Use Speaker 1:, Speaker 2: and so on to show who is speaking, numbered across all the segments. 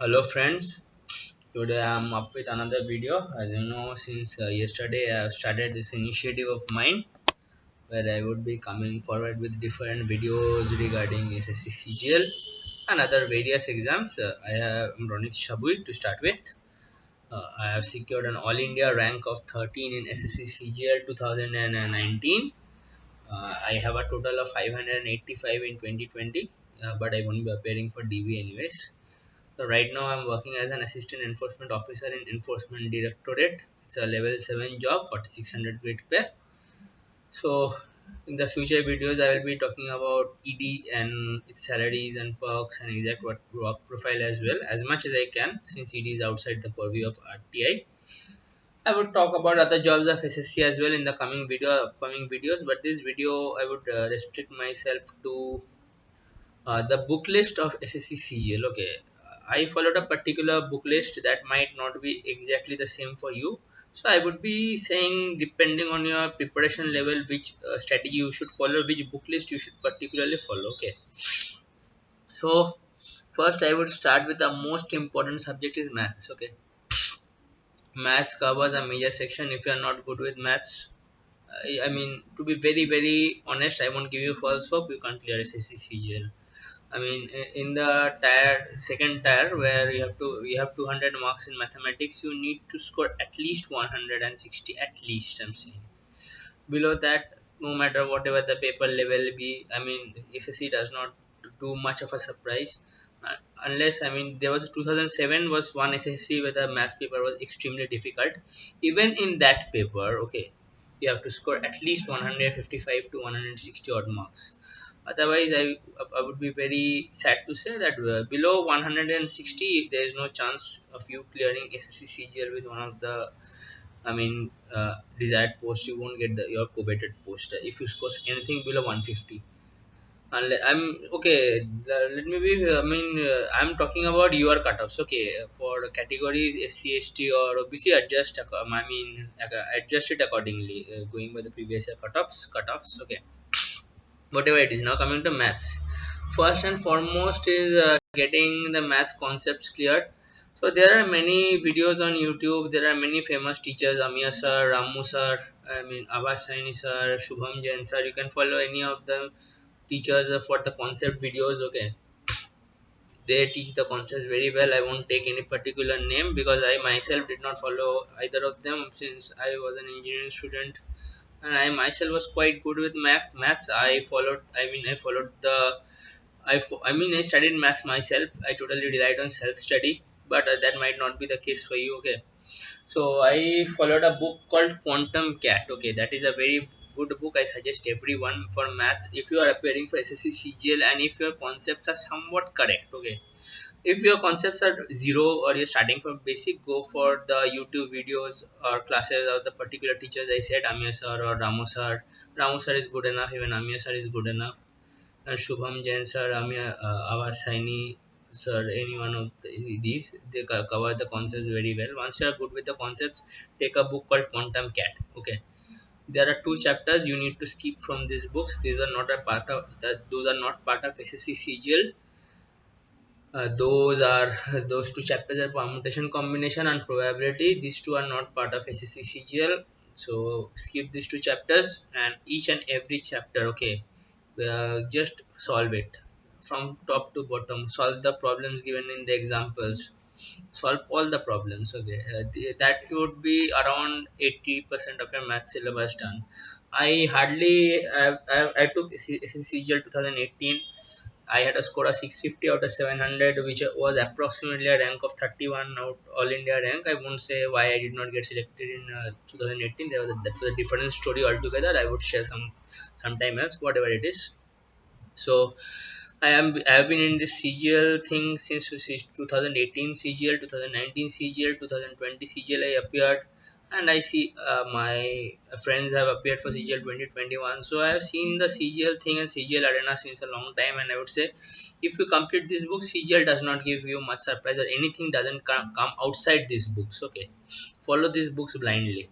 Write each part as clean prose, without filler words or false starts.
Speaker 1: Hello friends, today I'm up with another video. As you know, since yesterday I have started this initiative of mine where I would be coming forward with different videos regarding SSC CGL and other various exams. I'm RONIT SHABUY to start with. I have secured an All India rank of 13 in SSC CGL 2019. I have a total of 585 in 2020, but I won't be appearing for DV anyways. So right now I'm working as an assistant enforcement officer in Enforcement Directorate. It's a level 7 job, 4600 grade pay. So in the future videos I will be talking about ED and its salaries and perks and exact work profile as well as much as I can, since ED is outside the purview of RTI. I would talk about other jobs of SSC as well in the upcoming videos, but this video I would restrict myself to the book list of SSC CGL. Okay, I followed a particular book list that might not be exactly the same for you. So I would be saying, depending on your preparation level, which strategy you should follow, which book list you should particularly follow. Okay, so first I would start with the most important subject is maths. Okay, maths covers a major section. If you are not good with maths, I mean, to be very honest, I won't give you false hope. You can't clear SSC CGL. I mean, in the second tier, where you have 200 marks in mathematics, you need to score at least 160 at least. I'm saying below that, no matter whatever the paper level be, I mean, SSC does not do much of a surprise. Unless, I mean, there was 2007 was one SSC where the math paper was extremely difficult. Even in that paper, okay, you have to score at least 155 to 160 odd marks. Otherwise, I would be very sad to say that below 160 there is no chance of you clearing SSC CGL with one of the, I mean, desired post. You won't get your coveted post if you score anything below 150. I'm okay. Let me be. I mean, I'm talking about your cutoffs. Okay, for categories SC, ST, or OBC, adjust. I mean, adjust it accordingly, going by the previous year cutoffs. Okay, whatever it is. Now coming to maths. First and foremost is getting the maths concepts cleared. So there are many videos on YouTube. There are many famous teachers, Amir sir, Ramu sir, I mean Abbas Saini sir, Shubham Jain sir. You can follow any of them teachers for the concept videos. Okay, they teach the concepts very well. I won't take any particular name because I myself did not follow either of them, since I was an engineering student and I myself was quite good with maths. I followed the I mean, I studied maths myself. I totally relied on self study, but that might not be the case for you. Okay, so I followed a book called Quantum Cat. Okay, that is a very good book. I suggest everyone for maths if you are appearing for SSC CGL and if your concepts are somewhat correct. Okay, if your concepts are zero or you're starting from basic, go for the YouTube videos or classes of the particular teachers. I said Amir sir or Ramu sir. Ramu sir is good enough. Even Amir sir is good enough. Shubham Jain sir, Amir Awas Saini sir, any one of these, they cover the concepts very well. Once you are good with the concepts, take a book called Quantum Cat. Okay, there are two chapters you need to skip from these books. These are not a part of that. Those are not part of SSC CGL. Those two chapters are permutation, combination, and probability. These two are not part of SSC CGL. So skip these two chapters and each and every chapter. Okay, just solve it from top to bottom. Solve the problems given in the examples. Solve all the problems. Okay, that would be around 80% of your math syllabus done. I took SSCGL 2018. I had a score of 650 out of 700, which was approximately a rank of 31 out all India rank. I won't say why I did not get selected in 2018. That's a different story altogether. I would share sometime else, whatever it is. So I have been in this CGL thing since 2018 CGL, 2019 CGL, 2020 CGL. I appeared, and I see my friends have appeared for CGL 2021. So I have seen the CGL thing and CGL arena since a long time, and I would say if you complete this book, CGL does not give you much surprise or anything doesn't come outside these books. Okay, follow these books blindly.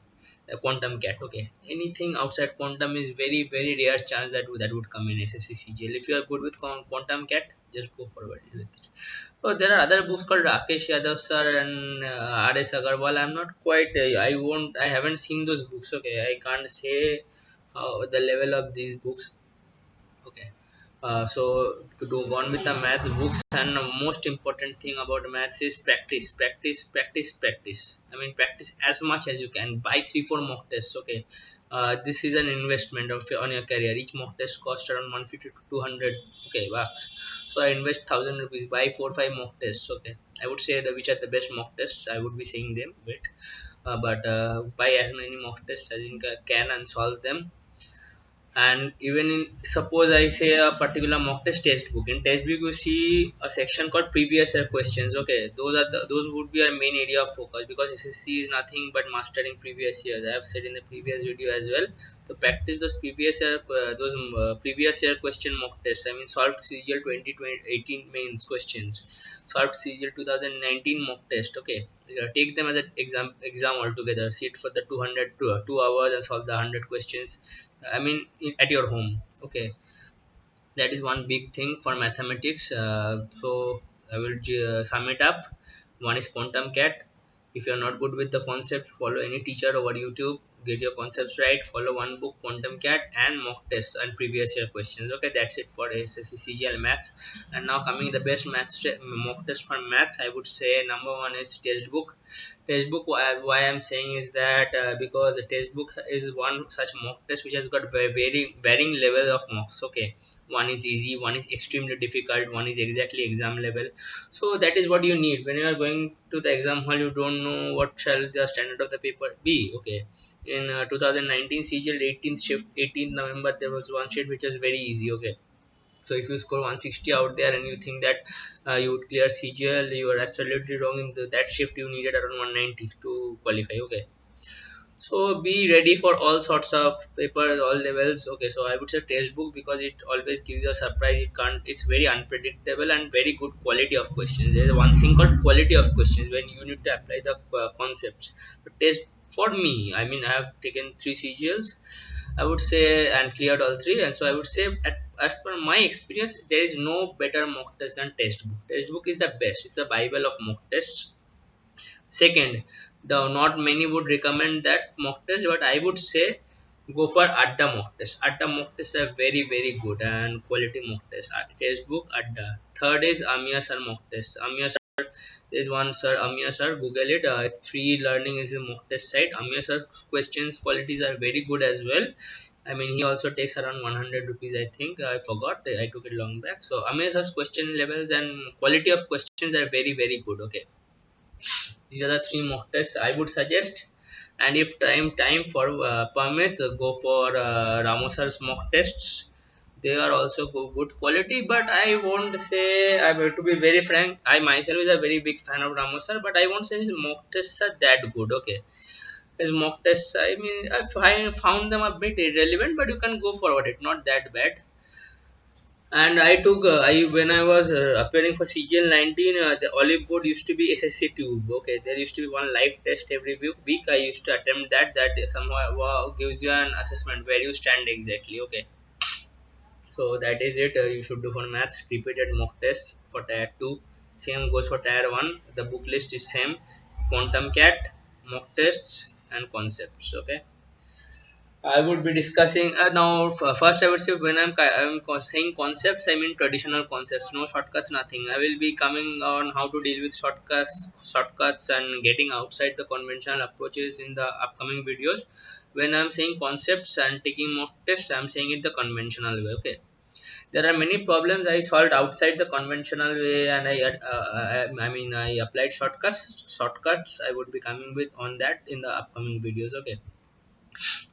Speaker 1: quantum cat. Okay, anything outside quantum is very rare chance that would come in SSC CGL. If you are good with quantum cat, just go forward with it. So there are other books called Rakesh Yadav sir and RS Agarwal. I'm not quite I haven't seen those books. Okay, I can't say the level of these books. Okay. So to do on with the maths books, and most important thing about maths is practice. I mean, practice as much as you can. Buy 3 4 mock tests. Okay. This is an investment of on your career. Each mock test costs around 150 to 200. Okay, bucks. So I invest 1,000 rupees. Buy 4 5 mock tests. Okay. I would say the which are the best mock tests. I would be saying them. Wait. But buy as many mock tests as you can and solve them. And even in, suppose I say a particular mock test textbook, in textbook you see a section called previous year questions. Okay, those would be our main area of focus, because SSC is nothing but mastering previous years. I have said in the previous video as well, to practice those previous year question mock tests. I mean, solved CGL 2018 mains questions, solved CGL 2019 mock test. Okay, take them as an exam altogether. Sit for the 2 hours and solve the 100 questions. I mean, at your home. Okay, that is one big thing for mathematics. So I will sum it up. One is quantum cat. If you are not good with the concept, follow any teacher over YouTube, get your concepts right, follow one book, quantum cat, and mock tests and previous year questions. Okay, that's it for SSC CGL maths. And now coming the best mock test for maths, I would say number one is textbook. Textbook, why I'm saying is that because the textbook is one such mock test which has got varying level of mocks. Okay, one is easy, one is extremely difficult, one is exactly exam level. So that is what you need when you are going to the exam hall. You don't know what shall the standard of the paper be. Okay, in 2019 CGL 18th shift 18th November, there was one sheet which was very easy. Okay, so if you score 160 out there and you think that you would clear CGL, you are absolutely wrong. In that shift you needed around 190 to qualify. Okay, so be ready for all sorts of papers, all levels. Okay, so I would say textbook, because it always gives you a surprise. It's very unpredictable and very good quality of questions. There is one thing called quality of questions when you need to apply the concepts. The test for me, I mean, I have taken 3 CGLs, I would say, and cleared all three. And so I would say, as per my experience, there is no better mock test than textbook. Textbook is the best. It's the Bible of mock tests. Second, the not many would recommend that mock test, but I would say go for Adda mock test. Adda mock tests are very good and quality mock test. Textbook Adda. Third is Amia sir mock test. Amia sir, there is one sir, Amia sir. Google it. It's free learning. Is a mock test site. Amia sir questions qualities are very good as well. I mean, he also takes around 100 rupees. I think I forgot. I took it long back. So Amia sir's question levels and quality of questions are very good. Okay, these are the 3 mock tests I would suggest. And if time for permits, go for Ramosar's mock tests. They are also good quality, but I won't say, I have to be very frank, I myself is a very big fan of Ramosar, but I won't say his mock tests are that good. Okay, his mock tests, I mean, I found them a bit irrelevant, but you can go forward. It's not that bad. And I took I when I was appearing for CGL 19, the olive board used to be SSC tube. Okay, there used to be one live test every week. I used to attempt that. That somehow gives you an assessment where you stand exactly. Okay, so that is it. You should do for maths. Repeated mock tests for tier 2. Same goes for tier 1. The book list is same. Quantum cat, mock tests, and concepts. Okay. I would be discussing now. First, I would say when saying concepts, I mean traditional concepts, no shortcuts, nothing. I will be coming on how to deal with shortcuts, and getting outside the conventional approaches in the upcoming videos. When I'm saying concepts and taking mock tests, I'm saying it the conventional way. Okay, there are many problems I solved outside the conventional way, and I mean I applied shortcuts. Shortcuts I would be coming with on that in the upcoming videos. Okay,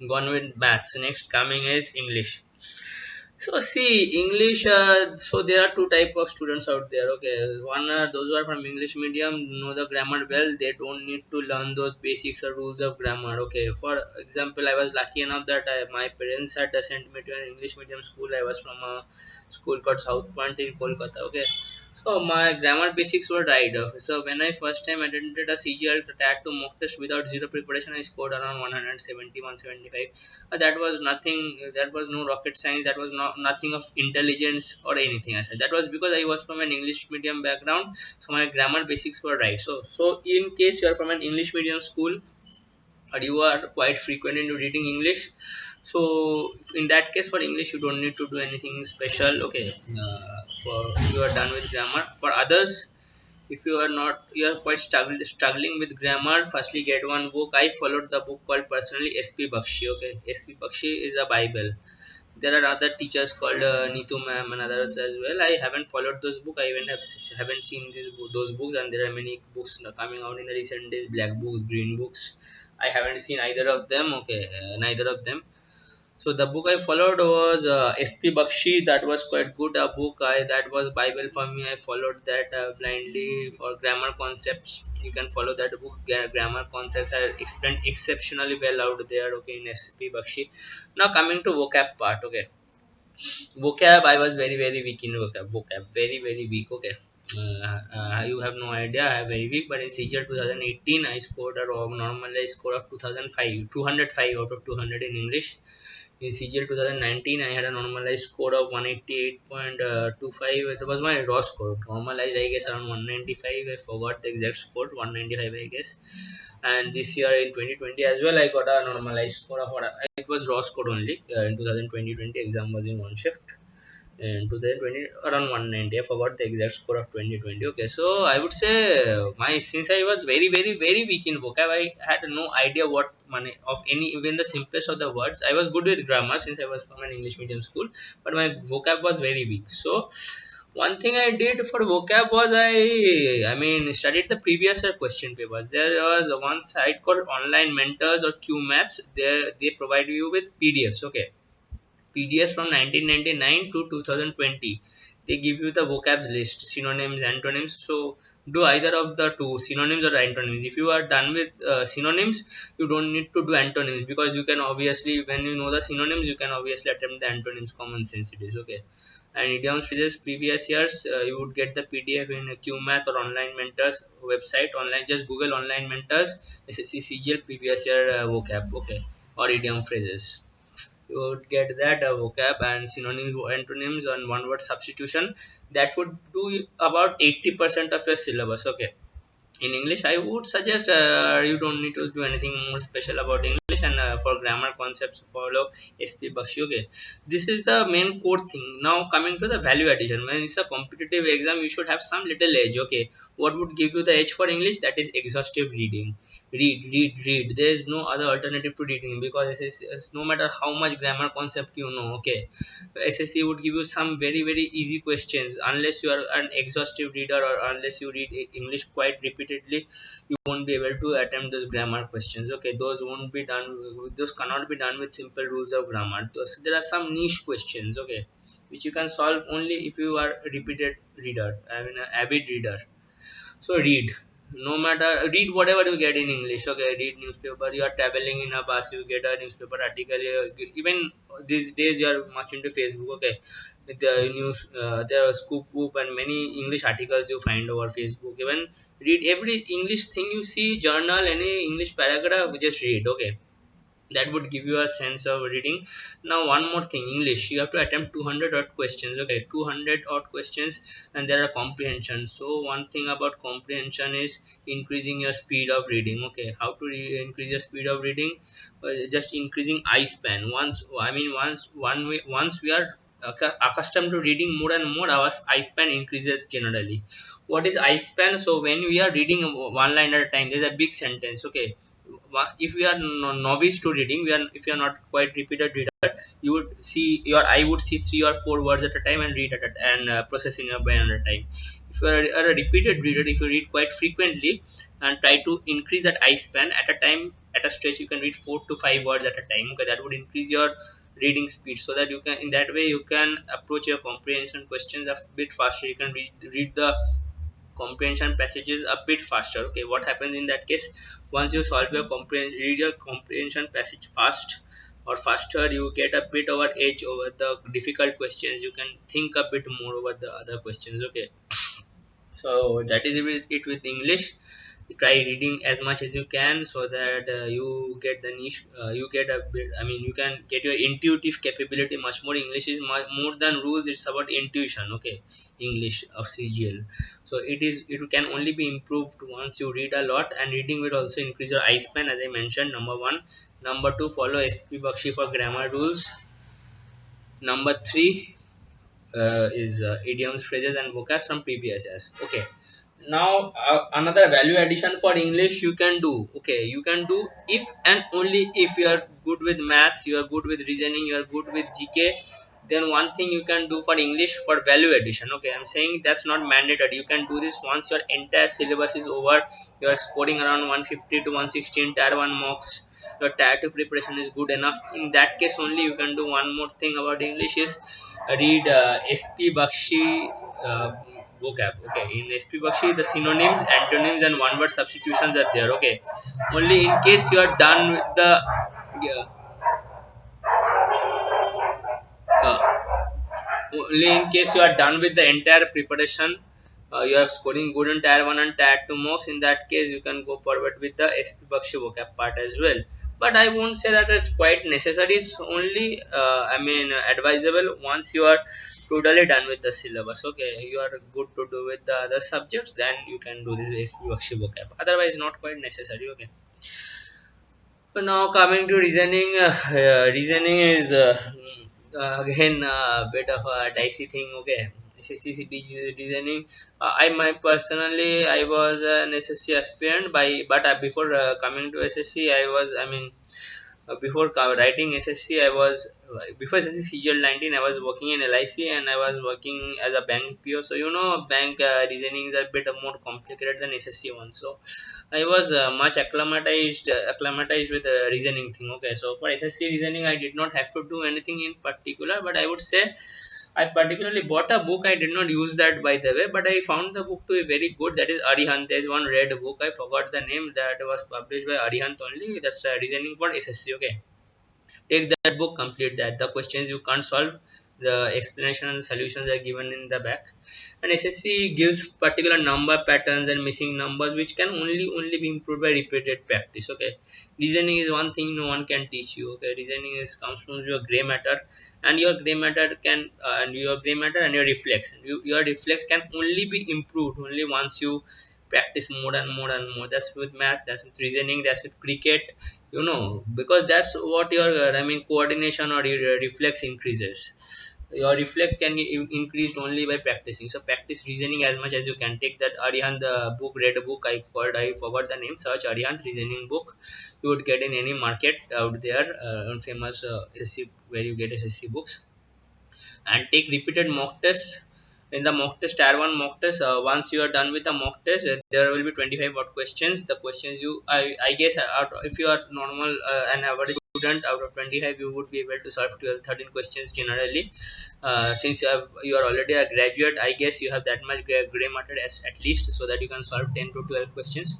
Speaker 1: gone with maths. Next coming is English. So see English, so there are two type of students out there. Okay, one those who are from English medium, know the grammar well. They don't need to learn those basics or rules of grammar. Okay, for example, I was lucky enough that my parents had sent me to an English medium school. I was from a school called South Point in Kolkata. Okay, Oh, my grammar basics were right. So when I first time attended a CGL tag to mock test without zero preparation, I scored around 170, 175. That was nothing. That was no rocket science. That was not nothing of intelligence or anything. I said that was because I was from an English medium background, so my grammar basics were right. So in case you are from an English medium school or you are quite frequent in reading English, so in that case for English you don't need to do anything special. Okay, for if you are done with grammar. For others, if you are not, you are quite struggling with grammar, firstly get one book. I followed the book called personally SP Bakshi. Okay, SP Bakshi is a Bible. There are other teachers called Neetu ma'am and others as well. I haven't followed those books. I even haven't seen those books, and there are many books coming out in the recent days. Black books, green books. I haven't seen either of them. Okay, neither of them. So the book I followed was SP Bakshi. That was quite good. A book that was Bible for me. I followed that blindly for grammar concepts. You can follow that book. Grammar concepts are explained exceptionally well out there. Okay, in SP Bakshi. Now coming to vocab part. Okay, vocab, I was very weak in vocab very weak. Okay, you have no idea, I am very weak. But in CGL 2018 I scored a normalized score of 2005 205 out of 200 in English. In CGL 2019 I had a normalized score of 188.25. It was my raw score. Normalized I guess around 195. I forgot the exact score. 195 I guess. And this year in 2020 as well I got a normalized score of it was raw score only. In 2020 exam was in one shift. In 2020 around 190. I forgot the exact score of 2020. Okay, so I would say my since I was very weak in vocab, I had no idea what money of any, even the simplest of the words. I was good with grammar since I was from an English medium school, but my vocab was very weak. So one thing I did for vocab was I mean studied the previous year question papers. There was one site called Online Mentors or Q Maths. There they provide you with PDFs. Okay, PDFs from 1999 to 2020. They give you the vocabs list, synonyms, antonyms. So do either of the two, synonyms or antonyms. If you are done with synonyms, you don't need to do antonyms, because you can obviously, when you know the synonyms, you can obviously attempt the antonyms. Common sense it is. Okay. And idioms phrases previous years, you would get the PDF in a QMath or Online Mentors website. Online, just Google Online Mentors SSC CGL previous year vocab. Okay, or idiom phrases. You would get that vocab and synonyms, antonyms, and one word substitution. That would do about 80% of your syllabus. Okay, in English I would suggest you don't need to do anything more special about English. And for grammar concepts, follow SP Bakshi. Okay, this is the main core thing. Now coming to the value addition. When it's a competitive exam, you should have some little edge. Okay, what would give you the edge for English? That is exhaustive reading. Read. There is no other alternative to reading, because no matter how much grammar concept you know. Okay, SSC would give you some very easy questions. Unless you are an exhaustive reader, or unless you read English quite repeatedly, you won't be able to attempt those grammar questions. Okay, those won't be done. Those cannot be done with simple rules of grammar. There are some niche questions. Okay, which you can solve only if you are a repeated reader. I mean, an avid reader. So read. No matter, read whatever you get in English. Okay, read newspaper. You are traveling in a bus, you get a newspaper article. Even these days, you are much into Facebook. Okay, with the news, there are Scoop Whoop and many English articles you find over Facebook. Even read every English thing you see, journal, any English paragraph, just read. Okay, that would give you a sense of reading. Now one more thing, English, you have to attempt 200 odd questions. Okay, 200 odd questions. And there are comprehension. So one thing about comprehension is increasing your speed of reading. Okay, how to increase your speed of reading? Just increasing eye span. Once we are accustomed to reading more and more, our eye span increases generally. What is eye span? So when we are reading one line at a time, there's a big sentence. Okay, if we are novice to reading, we are, if you are not quite repeated reader, you would see, your eye would see 3 or 4 words at a time and read and process in your brain at a time. If you are a repeated reader, if you read quite frequently and try to increase that eye span, at a time, at a stretch, you can read 4 to 5 words at a time. Okay, that would increase your reading speed, so that you can, in that way, you can approach your comprehension questions a bit faster. You can read the comprehension passages a bit faster. Okay, what happens in that case? Once you solve your comprehension, read your comprehension passage fast or faster, you get a bit over edge over the difficult questions. You can think a bit more over the other questions. Okay,
Speaker 2: So that is it with English. Try reading as much as you can so that you get the niche, you get a bit, I mean, you can get your intuitive capability much more. English is more than rules, it's about intuition. Okay, English of CGL. So it can only be improved once you read a lot, and reading will also increase your eye span, as I mentioned. Number one. Number two, follow SP Bakshi for grammar rules. Number three, is idioms, phrases, and vocab from previous years. Okay. Now another value addition for English you can do. Okay, you can do if and only if you are good with maths, you are good with reasoning, you are good with GK. Then one thing you can do for English for value addition. Okay, I'm saying that's not mandatory. You can do this once your entire syllabus is over. You are scoring around 150 to 160 in tier 1 mocks. Your tier 2 preparation is good enough. In that case only you can do one more thing about English is read SP Bakshi vocab. Okay, in SP Bakshi the synonyms, antonyms, and one word substitutions are there. Okay, only in case you are done with the yeah, uh, only in case you are done with the entire preparation, you are scoring good in tier 1 and tier 2 mocks. In that case you can go forward with the SP Bakshi vocab part as well. But I won't say that it's quite necessary. It's only I mean advisable once you are totally done with the syllabus. Okay, you are good to do with the other subjects, then you can do this SP Bakshi vocab. Otherwise not quite necessary. Okay. So now coming to reasoning, reasoning is again a bit of a dicey thing. Okay, SSC reasoning. I my personally I was an SSC aspirant by, but before coming to SSC, I was, I mean, before writing SSC, I was before SSC CGL 19. I was working in LIC and I was working as a bank PO. So you know, bank reasoning is a bit more complicated than SSC one. So I was much acclimatized with reasoning thing. Okay, so for SSC reasoning, I did not have to do anything in particular, but I would say I particularly bought a book. I did not use that by the way, but I found the book to be very good. That is Arihant. There is one red book. I forgot the name, that was published by Arihant only. That's reasoning for SSC. Okay, take that book, complete that. The questions you can't solve, the explanation and the solutions are given in the back. And SSC gives particular number patterns and missing numbers which can only be improved by repeated practice. Okay, reasoning is one thing no one can teach you. Okay, reasoning is comes from your gray matter, and your gray matter can and your gray matter and your reflex. Your reflex can only be improved only once you practice more and more and more. That's with math, that's with reasoning, that's with cricket, you know, because that's what your I mean coordination or your reflex increases. Your reflex can be increased only by practicing. So practice reasoning as much as you can. Take that Arihant book, read a book, I forgot the name. Search Arihant reasoning book. You would get in any market out there on famous SSC, where you get SSC books. And take repeated mock tests. In the mock test, tier 1 mock test, once you are done with the mock test, there will be 25 odd questions. The questions I guess if you are normal an average student, out of 25 you would be able to solve 12 13 questions generally. Since you are already a graduate, I guess you have that much gray matter as at least, so that you can solve 10 to 12 questions.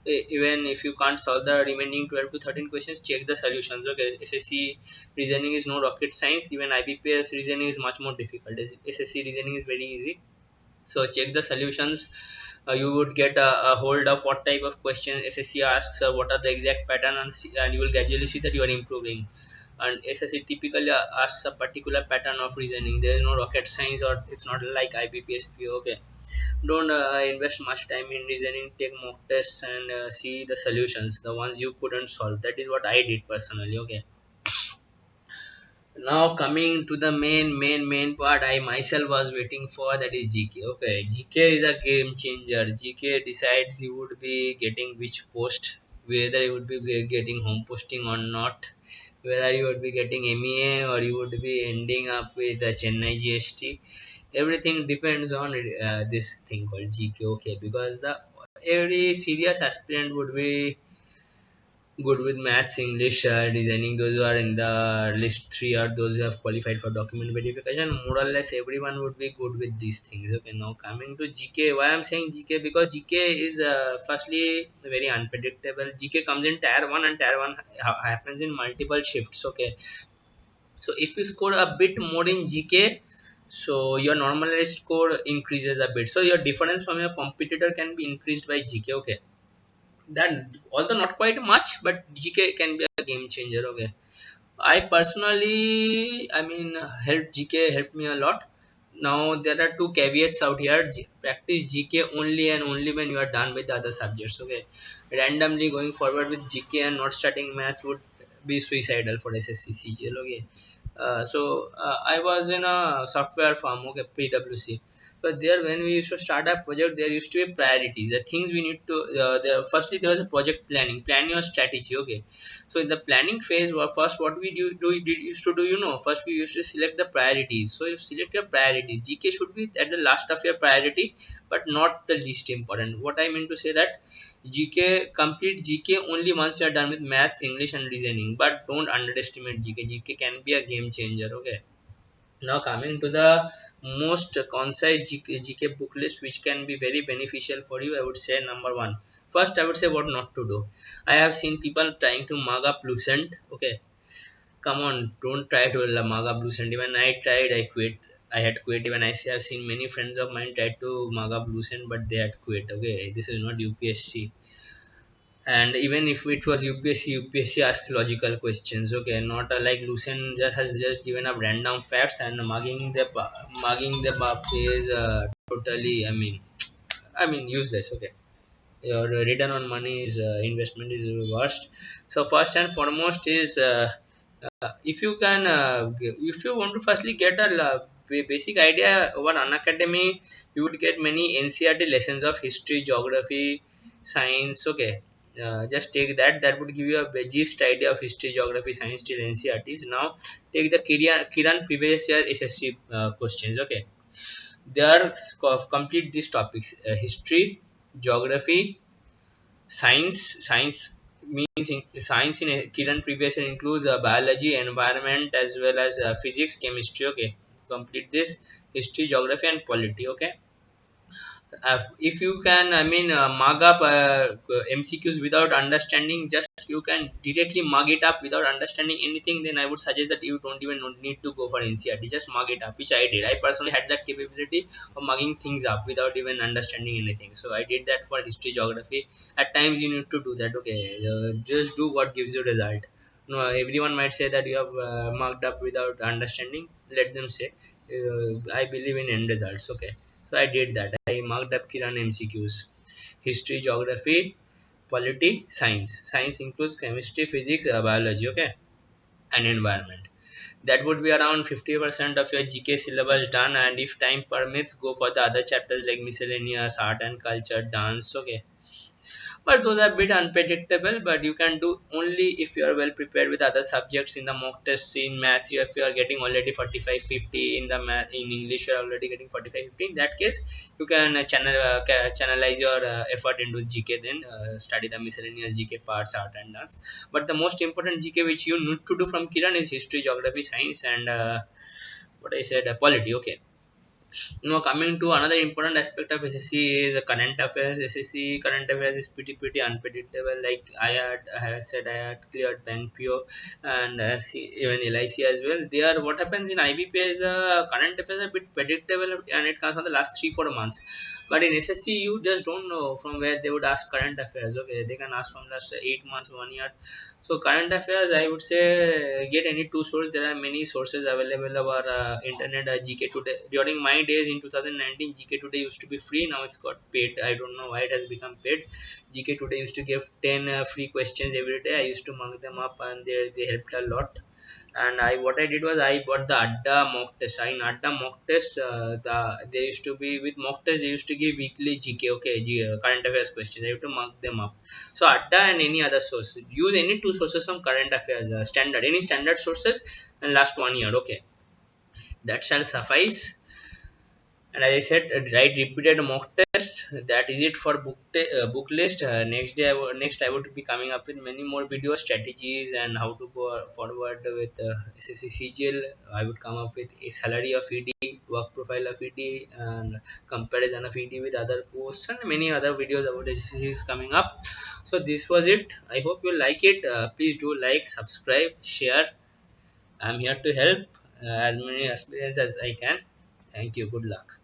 Speaker 2: Even if you can't solve the remaining 12 to 13 questions, check the solutions. Okay, SSC reasoning is no rocket science. Even IBPS reasoning is much more difficult. SSC reasoning is very easy. So check the solutions. You would get a hold of what type of question SSC asks, what are the exact pattern, and you will gradually see that you are improving. And SSC typically asks a particular pattern of reasoning. There is no rocket science, or it's not like IBPS. Okay, don't invest much time in reasoning. Take mock tests and see the solutions, the ones you couldn't solve. That is what I did personally. Okay, now coming to the main part I myself was waiting for, that is GK. Okay, GK is a game changer. GK decides you would be getting which post, whether you would be getting home posting or not, whether you would be getting MEA or you would be ending up with the Chennai GST. Everything depends on this thing called GK. Okay, because the every serious aspirant would be good with maths, English, designing. Those who are in the list three are those who have qualified for document verification. More or less, everyone would be good with these things. Okay, now coming to GK. Why I'm saying GK? Because GK is firstly very unpredictable. GK comes in tier 1, and tier 1 happens in multiple shifts. Okay, so if you score a bit more in GK, so your normalized score increases a bit, so your difference from your competitor can be increased by GK. Okay, that although not quite much, but GK can be a game changer. Okay, I personally, I mean, helped GK helped me a lot. Now there are two caveats out here. Practice GK only and only when you are done with the other subjects. Okay, randomly going forward with GK and not studying maths would be suicidal for SSC CGL. Okay, I was in a software firm. Okay, PwC. So there, when we used to start a project, there used to be priorities. The things we need to. Firstly, there was a project planning. Plan your strategy. Okay, so in the planning phase, first what we used to do, first we used to select the priorities. So you select your priorities. GK should be at the last of your priority, but not the least important. What I mean to say that GK, complete GK only once you are done with maths, English, and reasoning. But don't underestimate GK. GK can be a game changer. Okay. Now coming to the most concise GK book list, which can be very beneficial for you, I would say number one. First, I would say what not to do. I have seen people trying to mug up Lucent. Okay, come on, don't try to mug up Lucent. Even I tried, I quit. I had quit. Even have seen many friends of mine tried to mug up Lucent, but they had quit. Okay, this is not UPSC. And even if it was UPSC asks logical questions. Okay, not like Lucent just has just given up random facts, and mugging the is totally. I mean useless. Okay, your return on money is investment is worst. So first and foremost is if you can if you want to firstly get a basic idea over an academy, you would get many NCRT lessons of history, geography, science. Okay, just take that would give you a gist idea of history, geography, science till NCRTs. Now take the Kiran previous year SSC questions. Okay, they are complete these topics: history, geography, science means science in Kiran previous year includes biology, environment, as well as physics, chemistry. Okay, complete this: history, geography, and polity. Okay, if you can, mug up MCQs without understanding, just you can directly mug it up without understanding anything, then I would suggest that you don't even need to go for NCRT. Just mug it up, which I did. I personally had that capability of mugging things up without even understanding anything. So I did that for history, geography. At times you need to do that. Okay, just do what gives you result. No, everyone might say that you have mugged up without understanding. Let them say. I believe in end results. Okay, so I did that. I marked up Kiran MCQs. History, geography, polity, science. Science includes chemistry, physics, biology, okay, and environment. That would be around 50% of your GK syllabus done, and if time permits, go for the other chapters like miscellaneous, art and culture, dance, okay. But those are a bit unpredictable, but you can do only if you are well prepared with other subjects. In the mock tests in maths, if you are getting already 45-50, in the math in English you are already getting 45-50. In that case, you can channelize your effort into GK, then study the miscellaneous GK parts, art and dance. But the most important GK which you need to do from Kiran is history, geography, science, and what I said, polity. Okay, coming to another important aspect of SSC is current affairs. SSC current affairs is pretty unpredictable. Like I had said, I had cleared bank PO and even LIC as well. There, what happens in IBP is current affairs are a bit predictable, and it comes from the last 3-4 months. But in SSC, you just don't know from where they would ask current affairs. Okay, they can ask from last 8 months, 1 year. So current affairs, I would say get any two sources. There are many sources available over internet. GK Today, during my days in 2019, GK Today used to be free. Now it's got paid. I don't know why it has become paid. GK Today used to give 10 free questions every day. I used to mark them up, and they helped a lot. And what I did was I bought the Adda mock test. In Adda mock test, they used to be with mock test. They used to give weekly GK, okay, current affairs questions. I have to mark them up. So Adda and any other source, use any two sources from current affairs, standard, any standard sources, and last 1 year. Okay, that shall suffice. And as I said, write repeated mock tests. That is it for book list. Next I would be coming up with many more video strategies and how to go forward with SSC CGL. I would come up with a salary of ED, work profile of ED, and comparison of ED with other posts, and many other videos about SSC is coming up. So this was it. I hope you like it. Please do like, subscribe, share. I'm here to help as many aspirants as I can.
Speaker 1: Thank you. Good luck.